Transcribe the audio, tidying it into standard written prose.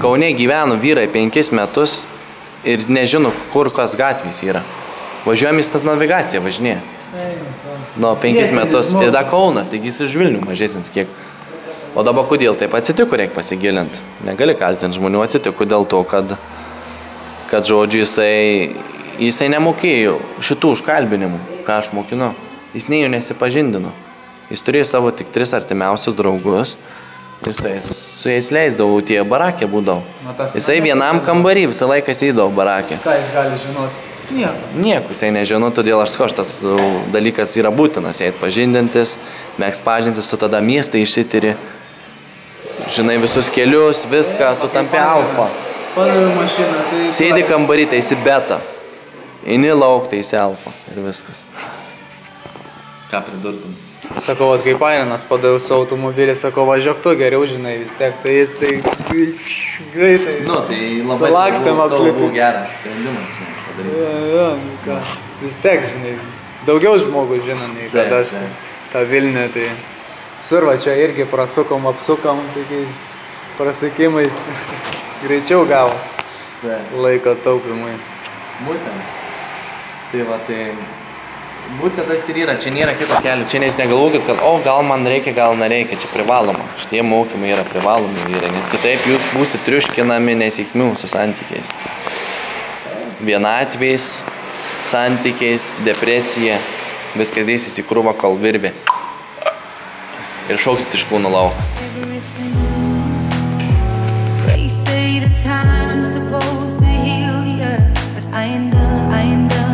Kaune gyveno vyrai 5 metus ir nežino, kur kas gatvės yra. Važiuojam į tą navigaciją, važinėja. Nu, 5 metus. Ir da Kaunas, taigi jis iš Vilnių mažesnis kiek. O dabar kodėl taip atsitiko, reikia pasigilinti. Negali kaltinti žmonių, atsitiko dėl to, kad žodžiu, jisai nemokėjo šitų užkalbinimų, ką aš mokinu. Jis nei jų nesipažindino. Jis turėjo savo tik 3 artimiausius draugus. Ir su jais leisdavau, tie barakė būdavo. Jisai vienam kambarį visą laiką sėdavo barakė. Ką jis gali žinoti? Nieko. Nieko jisai nežino, todėl aš sakau, šitas dalykas yra būtinas, eit pažindintis, mėgs pažintis, tu tada miestą išsitiri, žinai visus kelius, viską, tu tampi alfa. Padaviau mašiną, tai... Sėdi kambarį, tai esi beta. Eini lauk, tai esi alfa. Ir viskas. Ką pridurtum? Sakau, kai Pairinas padaviau savo automobilį, sakau, važiuok tu geriau, žinai, vis tiek, tai jis tai greitai. Nu, tai labai buvo geras sprendimas, žinai, padaryti. Jo, ką, vis tiek, žinai, daugiau žmogus žino, nei kad aš tą Vilnių, tai visur va čia irgi prasukom, apsukom, tokiais prasukimais greičiau gavos laiko taupimui. Būtent. Tai va, tai... Būtent tas ir yra, čia nėra kito kelio, čia nes negalvokit, kad o, gal man reikia, gal nereikia, čia privaloma. Šitie mokymai yra privalomi vyrai, nes kitaip jūs būsit triuškinami nesėkmių su santykiais. Vienatvės, santykiais, depresija, viskas dėsis į krūvą, kol virvė. Ir šauksit iš kūno lauką. They say the time's supposed to heal ya, but I ain't done.